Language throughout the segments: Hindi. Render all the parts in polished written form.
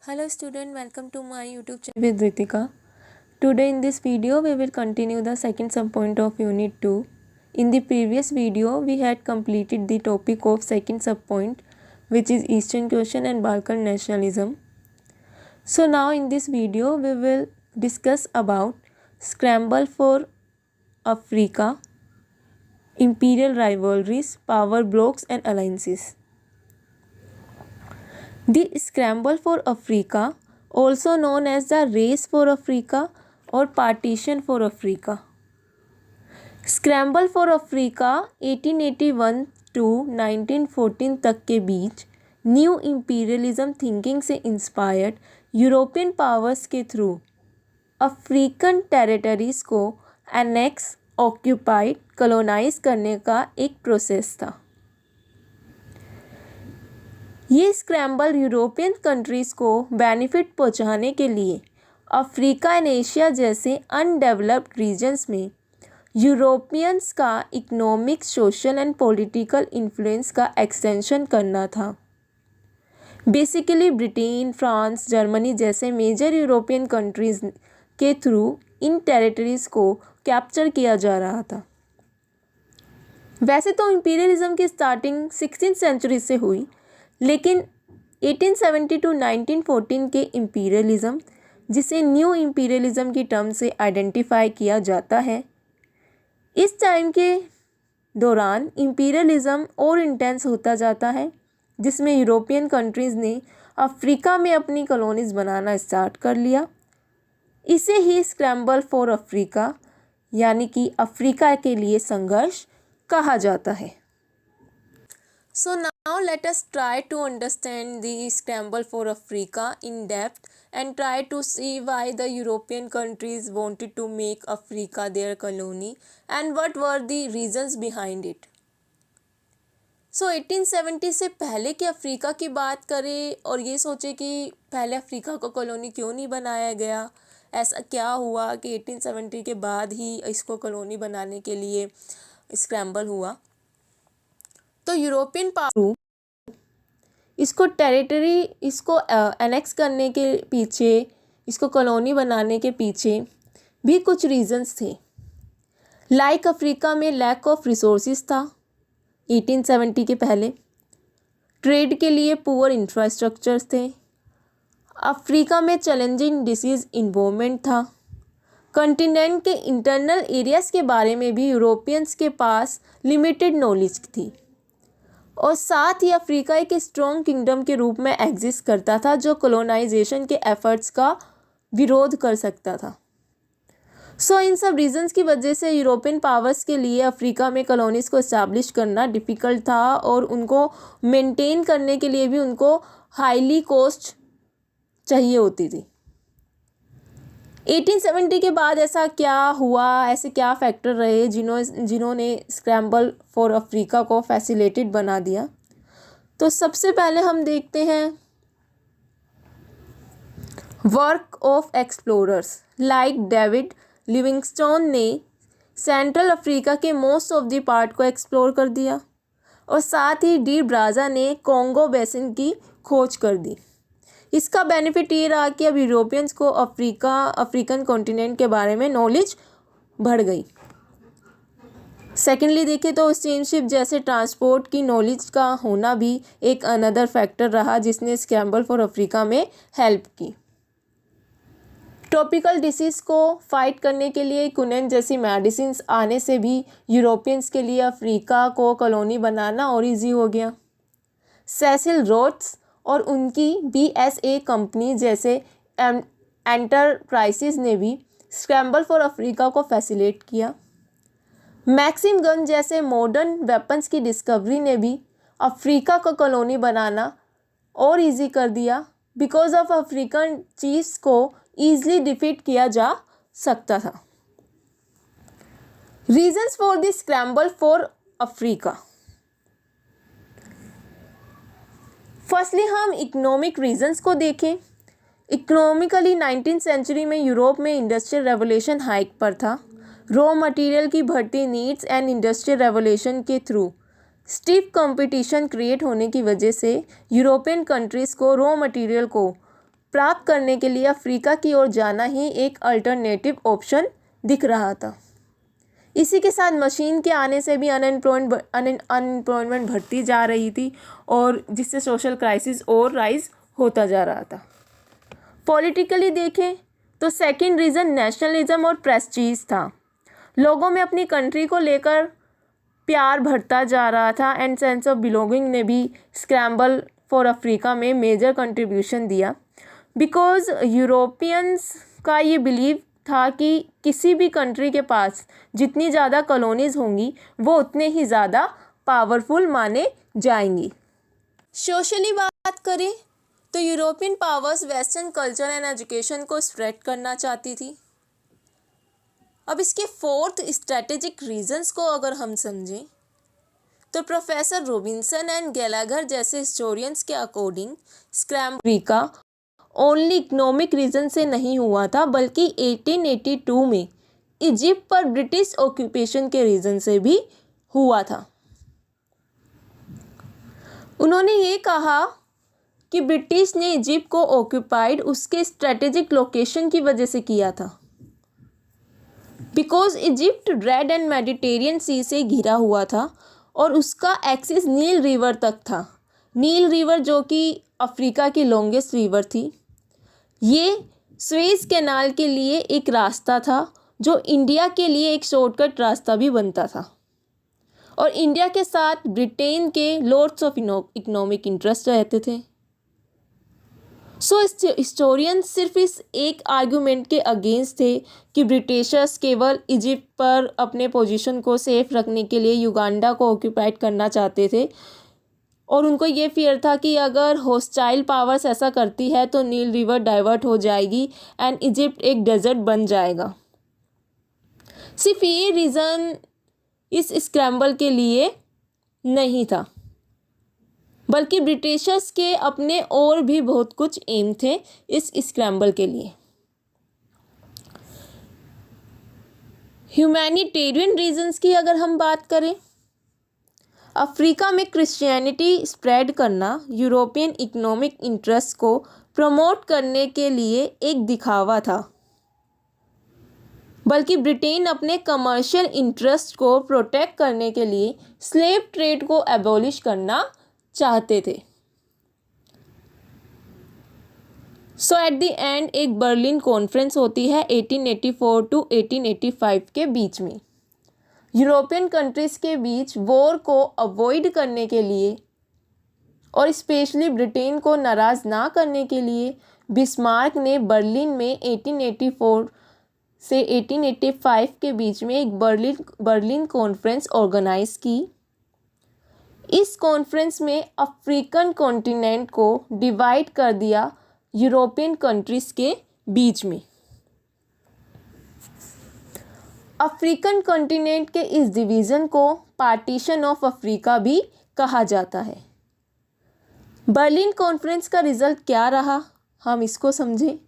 Hello student, welcome to my YouTube channel with Ritika. Today in this video we will continue the second subpoint of unit 2. In the previous video we had completed the topic of second subpoint, which is Eastern question and Balkan nationalism. So now in this video we will discuss about scramble for Africa, imperial rivalries, power blocks and alliances. The scramble for Africa, also known as the race for Africa or partition for Africa. Scramble for Africa 1881 to 1914 तक के बीच न्यू इम्पीरियलिज्म थिंकिंग से इंस्पायर्ड यूरोपियन पावर्स के थ्रू अफ्रीकन टेरिटरीज़ को एनेक्स, ऑक्यूपाइड, कॉलोनाइज करने का एक प्रोसेस था। ये स्क्रैम्बल यूरोपियन कंट्रीज़ को बेनिफिट पहुंचाने के लिए अफ्रीका एंड एशिया जैसे अनडेवलप्ड रीजन्स में यूरोपियंस का economic, social and political influence का एक्सटेंशन करना था। बेसिकली ब्रिटेन, फ्रांस, जर्मनी जैसे मेजर यूरोपियन कंट्रीज़ के थ्रू इन टेरिटरीज़ को कैप्चर किया जा रहा था। वैसे तो इंपीरियलिज्म की स्टार्टिंग 16th सेंचुरी से हुई, लेकिन 1870 टू 1914 के इंपीरियलिज्म, जिसे न्यू इंपीरियलिज्म की टर्म से आइडेंटिफाई किया जाता है, इस टाइम के दौरान इंपीरियलिज्म और इंटेंस होता जाता है, जिसमें यूरोपियन कंट्रीज़ ने अफ्रीका में अपनी कॉलोनीज़ बनाना स्टार्ट कर लिया। इसे ही स्क्रैम्बल फॉर अफ्रीका यानी कि अफ्रीका के लिए संघर्ष कहा जाता है। So now let us try to understand the scramble for Africa in depth and try to see why the European countries wanted to make Africa their colony and what were the reasons behind it. So 1870 से पहले के अफ्रीका की बात करें और ये सोचे कि पहले अफ्रीका को कॉलोनी क्यों नहीं बनाया गया, ऐसा क्या हुआ कि 1870 के बाद ही इसको कॉलोनी बनाने के लिए स्क्रैम्बल हुआ। तो यूरोपियन पावर इसको टेरिटरी, इसको एनेक्स करने के पीछे, इसको कॉलोनी बनाने के पीछे भी कुछ रीजंस थे। लाइक अफ्रीका में लैक ऑफ रिसोर्सेज था 1870 के पहले, ट्रेड के लिए पुअर इंफ्रास्ट्रक्चर्स थे, अफ्रीका में चैलेंजिंग डिसीज़ इन्वॉल्वमेंट था, कॉन्टिनेंट के इंटरनल एरियाज़ के बारे में भी यूरोपियंस के पास लिमिटेड नॉलेज थी, और साथ ही अफ्रीका एक स्ट्रॉन्ग किंगडम के रूप में एग्जिस्ट करता था जो कॉलोनाइजेशन के एफर्ट्स का विरोध कर सकता था। इन सब रीजंस की वजह से यूरोपियन पावर्स के लिए अफ्रीका में कॉलोनीज को इस्टेब्लिश करना डिफ़िकल्ट था, और उनको मेंटेन करने के लिए भी उनको हाईली कॉस्ट चाहिए होती थी। 1870 के बाद ऐसा क्या हुआ, ऐसे क्या फैक्टर रहे जिन्होंने स्क्रैम्बल फॉर अफ्रीका को फैसिलिटेट बना दिया। तो सबसे पहले हम देखते हैं work of explorers like David Livingstone ने सेंट्रल अफ्रीका के मोस्ट ऑफ द पार्ट को एक्सप्लोर कर दिया, और साथ ही डी ब्राजा ने कॉन्गो बेसिन की खोज कर दी। इसका बेनिफिट ये रहा कि अब यूरोपियंस को अफ्रीकन कॉन्टिनेंट के बारे में नॉलेज बढ़ गई। सेकेंडली देखें तो स्टीमशिप जैसे ट्रांसपोर्ट की नॉलेज का होना भी एक अनदर फैक्टर रहा जिसने स्क्रैम्बल फॉर अफ्रीका में हेल्प की। ट्रॉपिकल डिसीज़ को फाइट करने के लिए क्विनन जैसी मेडिसिन आने से भी यूरोपियंस के लिए अफ्रीका को कॉलोनी बनाना और ईजी हो गया। सेसिल रोड्स और उनकी BSA कंपनी जैसे एंटरप्राइजेज ने भी स्क्रैम्बल फॉर अफ्रीका को फैसिलिटेट किया। मैक्सिम गन जैसे मॉडर्न वेपन्स की डिस्कवरी ने भी अफ्रीका को कॉलोनी बनाना और इजी कर दिया, बिकॉज ऑफ अफ्रीकन चीफ्स को ईजिली डिफीट किया जा सकता था। Reasons for the scramble for Africa. Firstly हम इकोनॉमिक रीजंस को देखें। इकोनॉमिकली 19th सेंचुरी में यूरोप में इंडस्ट्रियल रेवोल्यूशन हाइक पर था। रॉ मटेरियल की बढ़ती नीड्स एंड इंडस्ट्रियल रेवोल्यूशन के थ्रू स्टीफ कंपटीशन क्रिएट होने की वजह से यूरोपियन कंट्रीज़ को रॉ मटेरियल को प्राप्त करने के लिए अफ्रीका की ओर जाना ही एक अल्टरनेटिव ऑप्शन दिख रहा था। इसी के साथ मशीन के आने से भी अनएम्प्लॉयमेंट बढ़ती जा रही थी और जिससे सोशल क्राइसिस और राइज होता जा रहा था। पॉलिटिकली देखें तो सेकंड रीज़न नेशनलिज्म और प्रेस्टीज था। लोगों में अपनी कंट्री को लेकर प्यार बढ़ता जा रहा था एंड सेंस ऑफ बिलोंगिंग ने भी स्क्रैम्बल फॉर अफ्रीका में मेजर कंट्रीब्यूशन दिया, बिकॉज यूरोपियंस का ये बिलीव था कि किसी भी कंट्री के पास जितनी ज़्यादा कॉलोनीज़ होंगी वो उतने ही ज़्यादा पावरफुल माने जाएंगी। सोशली बात करें तो European powers western culture and education को स्प्रेड करना चाहती थी। अब इसके फोर्थ स्ट्रेटेजिक रीजंस को अगर हम समझें तो प्रोफेसर रॉबिन्सन एंड गैलागर जैसे हिस्टोरियंस के according scramble only economic reason से नहीं हुआ था, बल्कि 1882 में इजिप्ट पर ब्रिटिश ऑक्यूपेशन के रीजन से भी हुआ था। उन्होंने ये कहा कि ब्रिटिश ने इजिप्ट को ऑक्यूपाइड उसके स्ट्रेटेजिक लोकेशन की वजह से किया था, because Egypt red and Mediterranean sea से घिरा हुआ था और उसका एक्सेस नील रिवर तक था। नील रिवर जो कि अफ्रीका की लॉन्गेस्ट रिवर थी। ये सुएज कैनाल के लिए एक रास्ता था जो इंडिया के लिए एक शॉर्टकट रास्ता भी बनता था और इंडिया के साथ ब्रिटेन के लॉट्स ऑफ इकोनॉमिक इंटरेस्ट रहते थे। सो हिस्टोरियन सिर्फ इस एक आर्गुमेंट के अगेंस्ट थे कि ब्रिटिशर्स केवल इजिप्ट पर अपने पोजीशन को सेफ रखने के लिए युगांडा को ऑक्यूपाइड करना चाहते थे और उनको ये फियर था कि अगर हॉस्टाइल पावर्स ऐसा करती है तो नील रिवर डाइवर्ट हो जाएगी एंड इजिप्ट एक डेजर्ट बन जाएगा। सिर्फ ये रीज़न इस स्क्रैम्बल के लिए नहीं था, बल्कि ब्रिटिशर्स के अपने और भी बहुत कुछ एम थे इस स्क्रैम्बल के लिए। ह्यूमैनिटेरियन रीजंस की अगर हम बात करें, अफ्रीका में क्रिश्चियनिटी स्प्रेड करना यूरोपियन इकोनॉमिक इंटरेस्ट को प्रमोट करने के लिए एक दिखावा था, बल्कि ब्रिटेन अपने कमर्शियल इंटरेस्ट को प्रोटेक्ट करने के लिए स्लेव ट्रेड को एबॉलिश करना चाहते थे। सो एट द एंड एक बर्लिन कॉन्फ्रेंस होती है 1884 टू 1885 के बीच में। यूरोपियन कंट्रीज़ के बीच वॉर को अवॉइड करने के लिए और स्पेशली ब्रिटेन को नाराज़ ना करने के लिए बिस्मार्क ने बर्लिन में 1884 से 1885 के बीच में एक बर्लिन कॉन्फ्रेंस ऑर्गेनाइज की। इस कॉन्फ्रेंस में अफ्रीकन कॉन्टिनेंट को डिवाइड कर दिया यूरोपियन कंट्रीज़ के बीच में। अफ्रीकन कॉन्टिनेंट के इस डिवीज़न को पार्टीशन ऑफ अफ्रीका भी कहा जाता है। बर्लिन कॉन्फ्रेंस का रिज़ल्ट क्या रहा, हम इसको समझें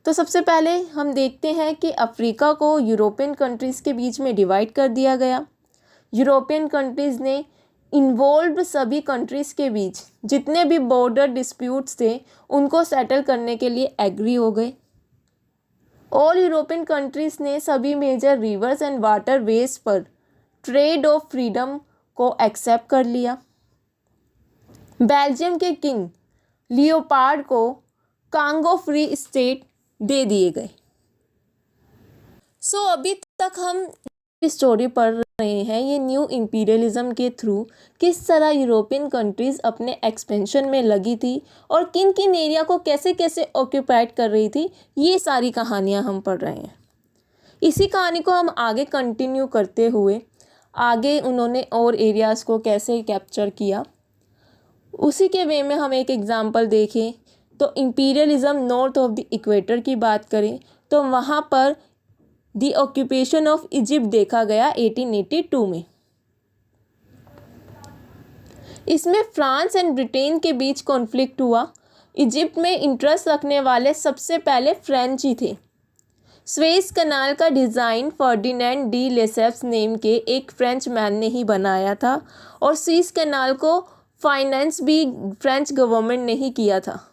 तो सबसे पहले हम देखते हैं कि अफ्रीका को यूरोपियन कंट्रीज़ के बीच में डिवाइड कर दिया गया। यूरोपियन कंट्रीज़ ने इन्वॉल्व्ड सभी कंट्रीज़ के बीच जितने भी बॉर्डर डिस्प्यूट्स थे उनको सेटल करने के लिए एग्री हो गए। ऑल यूरोपियन कंट्रीज़ ने सभी major rivers and waterways पर ट्रेड ऑफ फ्रीडम को एक्सेप्ट कर लिया। बेल्जियम के किंग लियोपार्ड को कांगो फ्री स्टेट दे दिए गए। सो अभी तक हम स्टोरी पढ़ रहे हैं ये न्यू इंपीरियलिज्म के थ्रू किस तरह यूरोपियन कंट्रीज़ अपने एक्सपेंशन में लगी थी और किन किन एरिया को कैसे कैसे ऑक्यूपाइड कर रही थी, ये सारी कहानियाँ हम पढ़ रहे हैं। इसी कहानी को हम आगे कंटिन्यू करते हुए आगे उन्होंने और एरियाज़ को कैसे कैप्चर किया, उसी के वे में हम एक एग्ज़ाम्पल देखें तो imperialism north of the equator की बात करें तो वहाँ पर द ऑक्यूपेशन ऑफ इजिप्ट देखा गया 1882 में। इसमें फ्रांस एंड ब्रिटेन के बीच कॉन्फ्लिक्ट हुआ। इजिप्ट में इंटरेस्ट रखने वाले सबसे पहले फ्रेंच ही थे। स्वेज कनाल का design Ferdinand de Lesseps name के एक फ्रेंच मैन ने ही बनाया था और स्विस कनाल को फाइनेंस भी फ्रेंच गवर्नमेंट ने ही किया था।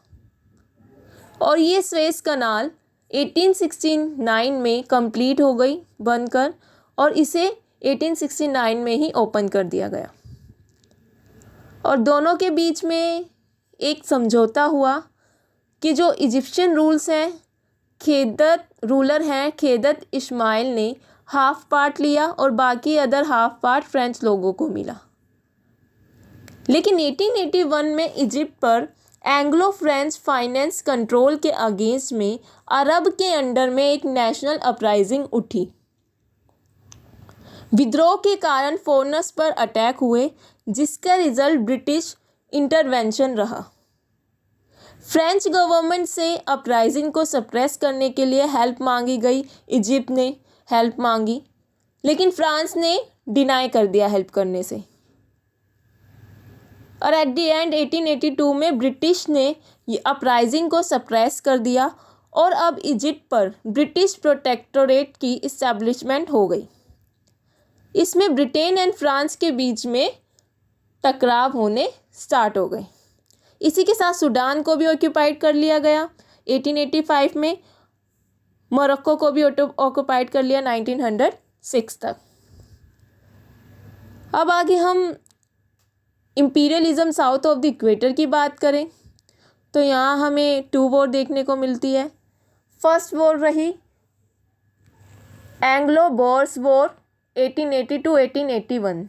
और ये स्वेज कनाल 1869 में कंप्लीट हो गई बनकर, और इसे 1869 में ही ओपन कर दिया गया। और दोनों के बीच में एक समझौता हुआ कि जो इजिप्शियन रूलर हैं खेदत इस्माइल ने हाफ पार्ट लिया और बाकी अदर हाफ पार्ट फ्रेंच लोगों को मिला। लेकिन 1881 में इजिप्ट पर एंग्लो फ्रेंच फाइनेंस कंट्रोल के अगेंस्ट में अरब के अंडर में एक नेशनल अपराइजिंग उठी। विद्रोह के कारण फॉरेनर्स पर अटैक हुए, जिसका रिजल्ट ब्रिटिश इंटरवेंशन रहा। फ्रेंच गवर्नमेंट से अपराइजिंग को सप्रेस करने के लिए हेल्प मांगी गई। इजिप्ट ने हेल्प मांगी, लेकिन फ्रांस ने डिनाई कर दिया हेल्प करने से। और एट द एंड 1882 में ब्रिटिश ने अपराइजिंग को सप्रेस कर दिया और अब इजिप्ट पर ब्रिटिश प्रोटेक्टोरेट की इस्टेब्लिशमेंट हो गई। इसमें ब्रिटेन एंड फ्रांस के बीच में टकराव होने स्टार्ट हो गए। इसी के साथ सूडान को भी ऑक्यूपाइड कर लिया गया 1885 में। मोरक्को को भी ऑक्यूपाइड कर लिया 1906 तक। अब आगे हम imperialism south of the equator की बात करें तो यहाँ हमें 2 वॉर देखने को मिलती है। फर्स्ट वॉर रही एंग्लो बोर्स वॉर 1880-1881।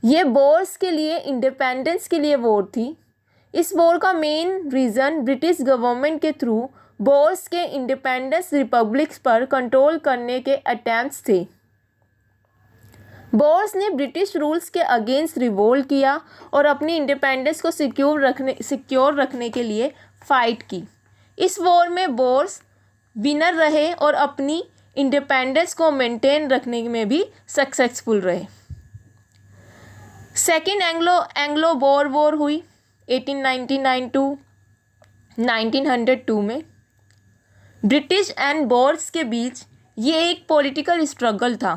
ये बोर्स के लिए इंडिपेंडेंस के लिए वॉर थी। इस वॉर का मेन रीज़न ब्रिटिश गवर्नमेंट के थ्रू बोर्स के इंडिपेंडेंस रिपब्लिक्स पर कंट्रोल करने के अटेम्प्ट्स थे। बोर्स ने ब्रिटिश रूल्स के अगेंस्ट रिवोल्ट किया और अपनी इंडिपेंडेंस को सिक्योर रखने के लिए फाइट की। इस वॉर में बोर्स विनर रहे और अपनी इंडिपेंडेंस को मेंटेन रखने में भी सक्सेसफुल रहे। सेकेंड एंग्लो बोर वॉर हुई 1899 टू 1902 में। ब्रिटिश एंड बोर्स के बीच ये एक पॉलिटिकल स्ट्रगल था।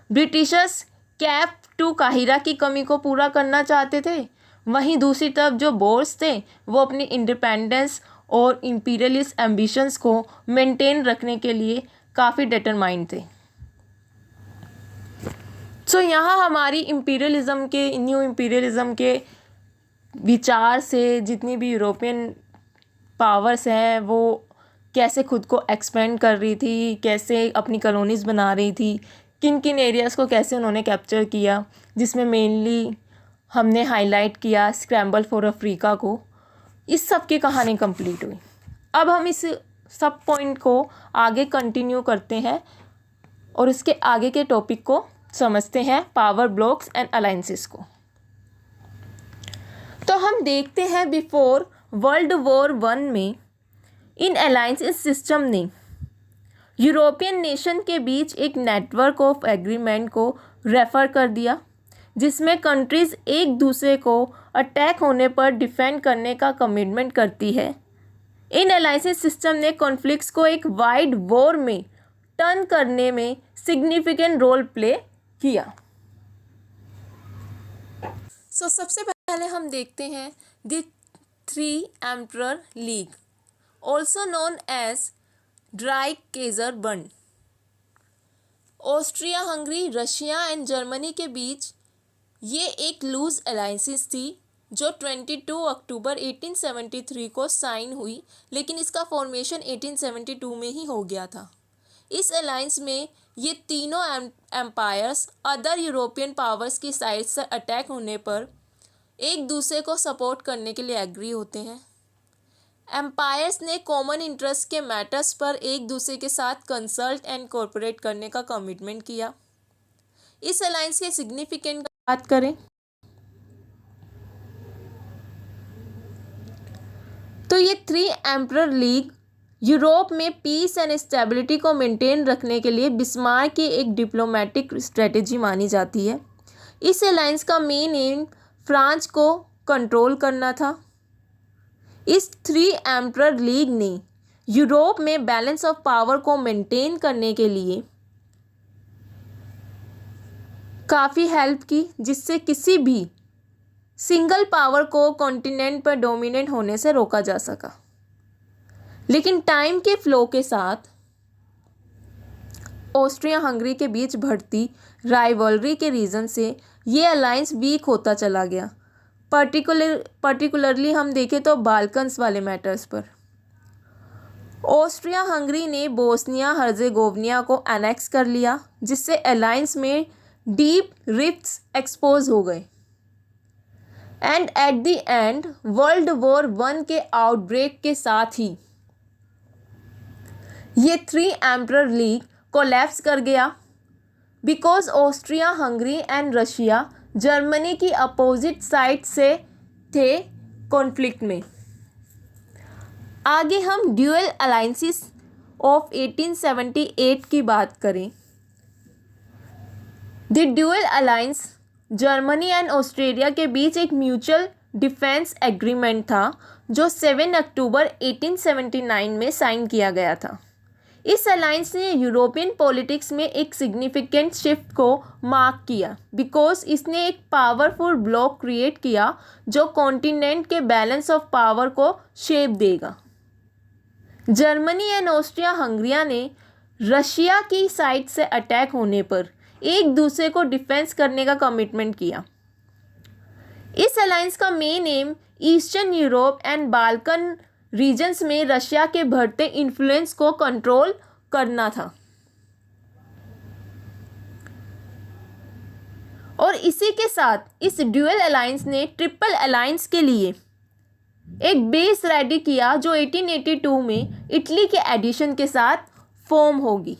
ब्रिटिशर्स कैप टू काहिरा की कमी को पूरा करना चाहते थे, वहीं दूसरी तरफ जो बोर्स थे वो अपनी इंडिपेंडेंस और इंपीरियलिस्ट एम्बिशंस को मेंटेन रखने के लिए काफ़ी डिटरमाइंड थे। सो यहाँ हमारी न्यू इंपीरियलिज्म के विचार से जितनी भी यूरोपियन पावर्स हैं वो कैसे खुद को एक्सपेंड कर रही थी, कैसे अपनी कॉलोनीज़ बना रही थी, किन किन एरियाज़ को कैसे उन्होंने कैप्चर किया, जिसमें मेनली हमने हाईलाइट किया स्क्रैम्बल फॉर अफ्रीका को। इस सब की कहानी कंप्लीट हुई। अब हम इस सब पॉइंट को आगे कंटिन्यू करते हैं और इसके आगे के टॉपिक को समझते हैं पावर ब्लॉक्स एंड अलायंसेस को। तो हम देखते हैं बिफोर वर्ल्ड वॉर 1 में इन अलायंसेस सिस्टम ने यूरोपियन नेशन के बीच एक नेटवर्क ऑफ एग्रीमेंट को रेफर कर दिया, जिसमें कंट्रीज़ एक दूसरे को अटैक होने पर डिफेंड करने का कमिटमेंट करती है। इन अलायंसेस सिस्टम ने कॉन्फ्लिक्ट्स को एक वाइड वॉर में टर्न करने में सिग्निफिकेंट रोल प्ले किया। सबसे पहले हम देखते हैं the 3 emperor league, also known as Dreikaiserbund. Austria Hungary, Russia and Germany के बीच ये एक लूज अलायंसेस थी जो 22 अक्टूबर 1873 को साइन हुई, लेकिन इसका फॉर्मेशन 1872 में ही हो गया था। इस अलायंस में ये तीनों एम्पायर्स अदर यूरोपियन पावर्स की साइड से अटैक होने पर एक दूसरे को सपोर्ट करने के लिए एग्री होते हैं। एम्पायर्स ने कॉमन इंटरेस्ट के मैटर्स पर एक दूसरे के साथ कंसल्ट एंड कोऑपरेट करने का कमिटमेंट किया। इस अलायंस के सिग्निफिकेंट बात करें तो ये 3 एम्परर लीग यूरोप में पीस एंड स्टेबिलिटी को मेंटेन रखने के लिए बिस्मार्क की एक डिप्लोमेटिक स्ट्रेटेजी मानी जाती है। इस अलायंस का मेन एम फ्रांस को कंट्रोल करना था। इस 3 एम्परर लीग ने यूरोप में बैलेंस ऑफ पावर को मेंटेन करने के लिए काफ़ी हेल्प की, जिससे किसी भी सिंगल पावर को कॉन्टिनेंट पर डोमिनेट होने से रोका जा सका। लेकिन टाइम के फ्लो के साथ ऑस्ट्रिया हंगरी के बीच बढ़ती राइवलरी के रीज़न से ये अलायंस वीक होता चला गया। पर्टिकुलरली हम देखें तो बाल्कन्स वाले मैटर्स पर ऑस्ट्रिया हंगरी ने बोस्निया हर्जेगोविना को एनेक्स कर लिया, जिससे अलायंस में डीप रिफ्ट्स एक्सपोज हो गए। And at the end world war 1 के आउटब्रेक के साथ ही ये 3 एम्परर लीग कोलैप्स कर गया, because Austria Hungary and Russia Germany की अपोजिट साइड से थे कॉन्फ्लिक्ट में। आगे हम ड्यूअल अलायंसेस ऑफ 1878 की बात करें। The dual alliance Germany and Australia के बीच एक म्यूचुअल डिफेंस एग्रीमेंट था, जो 7 अक्टूबर 1879 में साइन किया गया था। इस अलायंस ने यूरोपियन पॉलिटिक्स में एक सिग्निफिकेंट शिफ्ट को मार्क किया, बिकॉज इसने एक पावरफुल ब्लॉक क्रिएट किया जो कॉन्टिनेंट के बैलेंस ऑफ पावर को शेप देगा। जर्मनी एंड ऑस्ट्रिया हंगरिया ने रशिया की साइड से अटैक होने पर एक दूसरे को डिफेंस करने का कमिटमेंट किया। इस अलायंस का main aim eastern Europe and Balkan regions में रशिया के बढ़ते इन्फ्लुएंस को कंट्रोल करना था। और इसी के साथ इस ड्यूअल अलायंस ने ट्रिपल अलायंस के लिए एक बेस रेडी किया, जो 1882 में इटली के एडिशन के साथ फॉर्म होगी।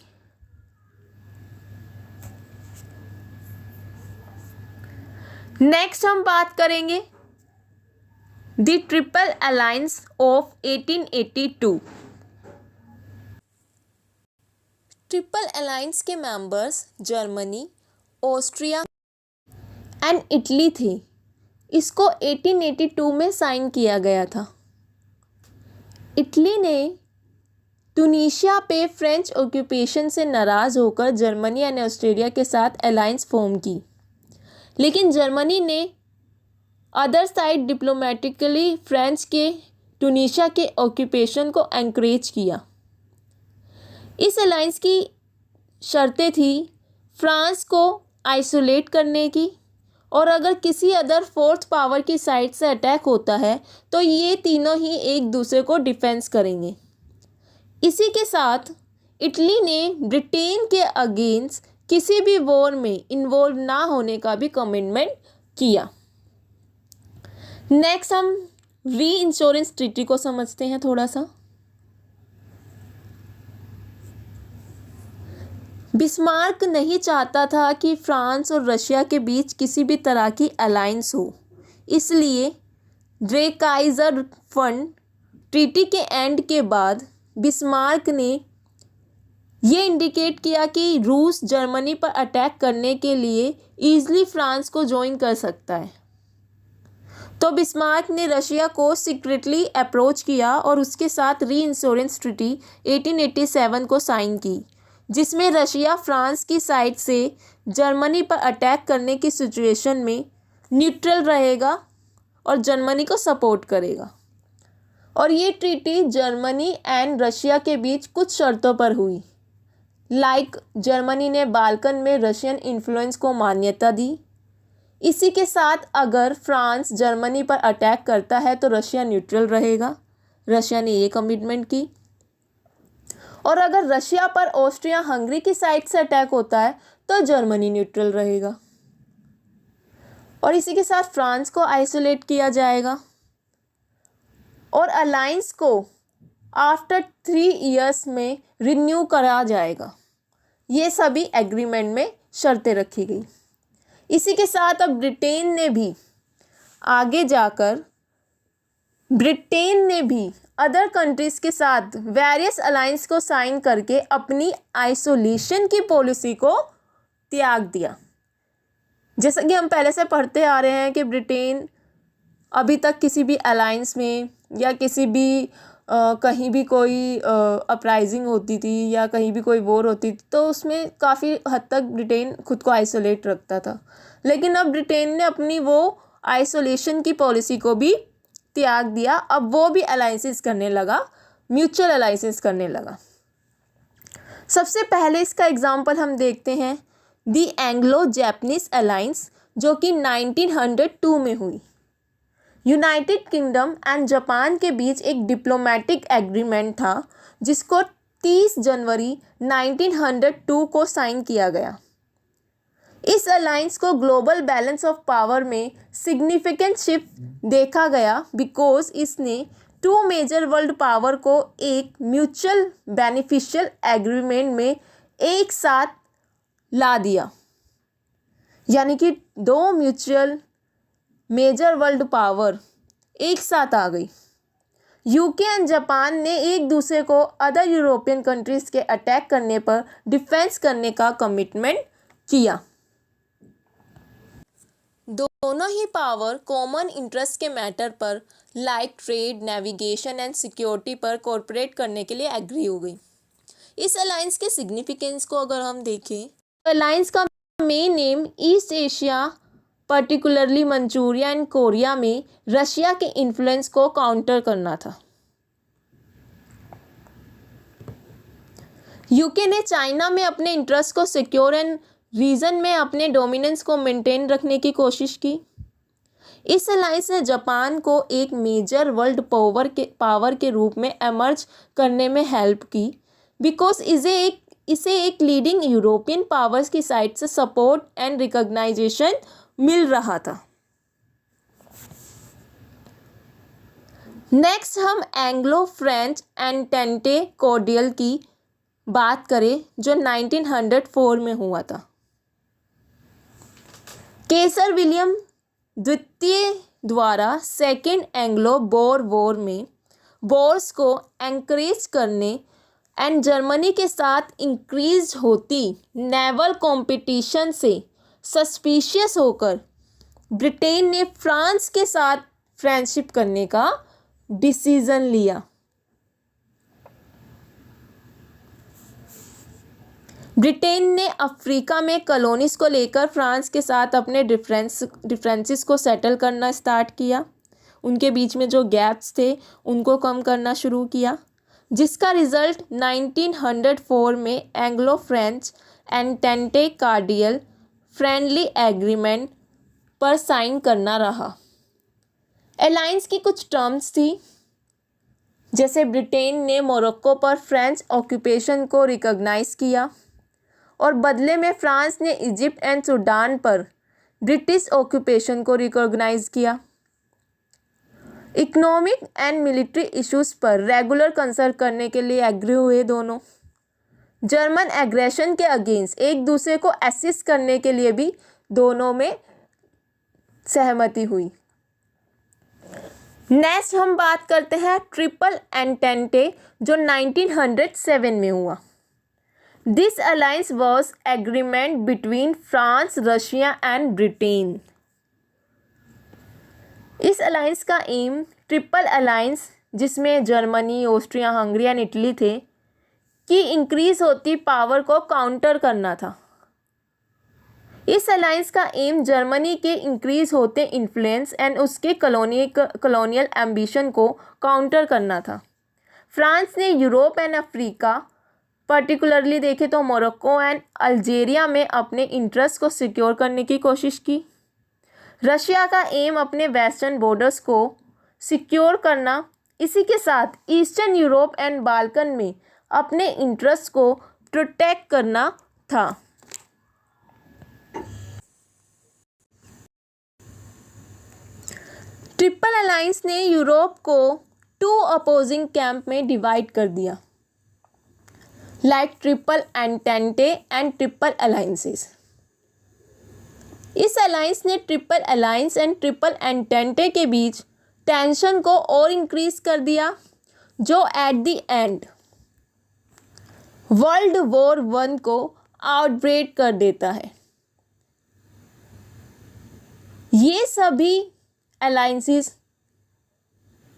नेक्स्ट हम बात करेंगे the triple alliance of 1882। Triple alliance के members Germany, Austria and Italy थे। इसको 1882 में साइन किया गया था। इटली ने ट्यूनीशिया पे फ्रेंच ऑक्यूपेशन से नाराज़ होकर जर्मनी एंड ऑस्ट्रेलिया के साथ अलायंस फॉर्म की, लेकिन जर्मनी ने अदर साइड डिप्लोमेटिकली फ्रेंच के ट्यूनीशिया के ऑक्यूपेशन को एनकरेज किया। इस अलायंस की शर्तें थी फ्रांस को आइसोलेट करने की, और अगर किसी अदर फोर्थ पावर की साइड से अटैक होता है तो ये तीनों ही एक दूसरे को डिफेंस करेंगे। इसी के साथ इटली ने ब्रिटेन के अगेंस्ट किसी भी वॉर में इन्वॉल्व ना होने का भी कमिटमेंट किया। नेक्स्ट हम री इंश्योरेंस ट्रीटी को समझते हैं थोड़ा सा। बिस्मार्क नहीं चाहता था कि फ्रांस और रशिया के बीच किसी भी तरह की अलायंस हो, इसलिए ड्रेकाइजर फंड ट्रीटी के एंड के बाद बिस्मार्क ने ये इंडिकेट किया कि रूस जर्मनी पर अटैक करने के लिए ईजिली फ्रांस को ज्वाइन कर सकता है। तो बिस्मार्क ने रशिया को सीक्रेटली अप्रोच किया और उसके साथ री इंश्योरेंस ट्रीटी 1887 को साइन की, जिसमें रशिया फ्रांस की साइड से जर्मनी पर अटैक करने की सिचुएशन में न्यूट्रल रहेगा और जर्मनी को सपोर्ट करेगा। और ये ट्रीटी जर्मनी एंड रशिया के बीच कुछ शर्तों पर हुई, लाइक जर्मनी ने बाल्कन में रशियन इन्फ्लुएंस को मान्यता दी। इसी के साथ अगर फ्रांस जर्मनी पर अटैक करता है तो रशिया न्यूट्रल रहेगा, रशिया ने ये कमिटमेंट की। और अगर रशिया पर ऑस्ट्रिया हंगरी की साइड से अटैक होता है तो जर्मनी न्यूट्रल रहेगा। और इसी के साथ फ्रांस को आइसोलेट किया जाएगा और अलायंस को आफ्टर 3 इयर्स में रिन्यू करा जाएगा। ये सभी एग्रीमेंट में शर्तें रखी गई। इसी के साथ अब ब्रिटेन ने भी आगे जाकर अदर कंट्रीज़ के साथ वेरियस अलायंस को साइन करके अपनी आइसोलेशन की पॉलिसी को त्याग दिया। जैसा कि हम पहले से पढ़ते आ रहे हैं कि ब्रिटेन अभी तक किसी भी अलायंस में या किसी भी कहीं भी कोई अपराइजिंग होती थी या कहीं भी कोई वॉर होती थी तो उसमें काफ़ी हद तक ब्रिटेन खुद को आइसोलेट रखता था। लेकिन अब ब्रिटेन ने अपनी वो आइसोलेशन की पॉलिसी को भी त्याग दिया। अब वो भी अलायंसेस करने लगा म्यूचुअल अलाइंसेस करने लगा। सबसे पहले इसका एग्जाम्पल हम देखते हैं दी एंग्लो जैपनीज अलायंस, जो कि 1902 में हुई। यूनाइटेड किंगडम एंड जापान के बीच एक डिप्लोमेटिक एग्रीमेंट था जिसको 30 जनवरी 1902 को साइन किया गया। इस अलायंस को ग्लोबल बैलेंस ऑफ पावर में सिग्निफिकेंट शिफ्ट देखा गया बिकॉज इसने टू मेजर वर्ल्ड पावर को एक म्यूचुअल बेनिफिशियल एग्रीमेंट में एक साथ ला दिया, यानी कि दो म्यूचुअल मेजर वर्ल्ड पावर एक साथ आ गई। यूके एंड जापान ने एक दूसरे को अदर यूरोपियन कंट्रीज़ के अटैक करने पर डिफेंस करने का कमिटमेंट किया। दोनों ही पावर कॉमन इंटरेस्ट के मैटर पर like trade, navigation and security पर कोऑपरेट करने के लिए एग्री हो गई। इस अलायंस के सिग्निफिकेंस को अगर हम देखें तो अलायंस का main M east Asia particularly Manchuria and Korea में रशिया के इन्फ्लुएंस को काउंटर करना था। यूके ने चाइना में अपने इंटरेस्ट को सिक्योर एंड रीजन में अपने डोमिनेंस को मेंटेन रखने की कोशिश की। इस अलायंस ने जापान को एक मेजर वर्ल्ड पावर के रूप में एमर्ज करने में हेल्प की बिकॉज इसे एक लीडिंग यूरोपियन पावर्स की साइड से सपोर्ट एंड रिकॉग्नाइजेशन मिल रहा था। नेक्स्ट हम एंग्लो फ्रेंच एंटेंटे कॉर्डियल की बात करें जो 1904 में हुआ था। केसर विलियम द्वितीय द्वारा सेकेंड एंग्लो बोर वॉर में बोर्स को एनकरेज करने एंड जर्मनी के साथ इंक्रीज होती नेवल कंपटीशन से सस्पिशियस होकर ब्रिटेन ने फ्रांस के साथ फ्रेंडशिप करने का डिसीजन लिया। ब्रिटेन ने अफ्रीका में कॉलोनीज को लेकर फ्रांस के साथ अपने डिफरेंसेस को सेटल करना स्टार्ट किया। उनके बीच में जो गैप्स थे उनको कम करना शुरू किया, जिसका रिजल्ट 1904 में Anglo French entente cordial friendly agreement पर साइन करना रहा। अलायंस की कुछ टर्म्स थी, जैसे ब्रिटेन ने मोरक्को पर फ्रेंच ऑक्यूपेशन को रिकॉग्नाइज किया और बदले में फ्रांस ने इजिप्ट एंड सूडान पर ब्रिटिश ऑक्यूपेशन को रिकॉग्नाइज किया। इकोनॉमिक एंड मिलिट्री इश्यूज पर रेगुलर कंसल्ट करने के लिए एग्री हुए दोनों। जर्मन एग्रेशन के अगेंस्ट एक दूसरे को असिस्ट करने के लिए भी दोनों में सहमति हुई। नेक्स्ट हम बात करते हैं ट्रिपल एंटेंटे जो 1907 में हुआ। This alliance was agreement between France, Russia and Britain. इस अलायंस का एम ट्रिपल अलायंस, जिसमें Germany, Austria, Hungary and Italy थे, की इंक्रीज होती पावर को काउंटर करना था। इस अलायंस का एम जर्मनी के इंक्रीज होते इन्फ्लुएंस एंड उसके कॉलोनियल एम्बिशन को काउंटर करना था। फ्रांस ने यूरोप एंड अफ्रीका, पर्टिकुलरली देखें तो मोरक्को एंड अल्जीरिया में अपने इंटरेस्ट को सिक्योर करने की कोशिश की। रशिया का एम अपने वेस्टर्न बॉर्डर्स को सिक्योर करना, इसी के साथ ईस्टर्न यूरोप एंड बाल्कन में अपने इंटरेस्ट को प्रोटेक्ट करना था। ट्रिपल अलायंस ने यूरोप को टू अपोजिंग कैंप में डिवाइड कर दिया, like triple entente and triple alliances. इस अलायंस ने triple alliance and triple entente के बीच टेंशन को और इंक्रीज कर दिया, जो at the end world war 1 को आउटब्रेक कर देता है। ये सभी अलायंसेस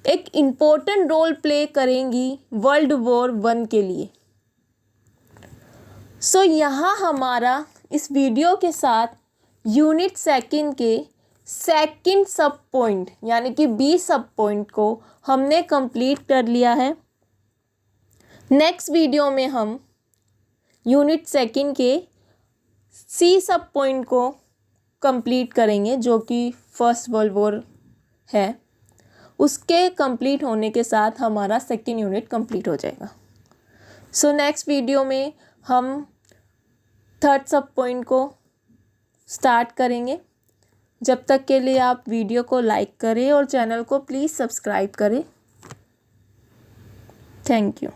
एक इम्पोर्टेंट रोल प्ले करेंगी वर्ल्ड वॉर 1 के लिए। सो यहाँ हमारा इस वीडियो के साथ यूनिट सेकंड के सेकंड सब पॉइंट यानी कि बी सब पॉइंट को हमने कंप्लीट कर लिया है। नेक्स्ट वीडियो में हम यूनिट सेकंड के सी सब पॉइंट को कंप्लीट करेंगे, जो कि फर्स्ट वर्ल्ड वॉर है। उसके कंप्लीट होने के साथ हमारा सेकंड यूनिट कंप्लीट हो जाएगा। सो नेक्स्ट वीडियो में हम थर्ड सब पॉइंट को स्टार्ट करेंगे। जब तक के लिए आप वीडियो को लाइक करें और चैनल को प्लीज़ सब्सक्राइब करें। Thank you.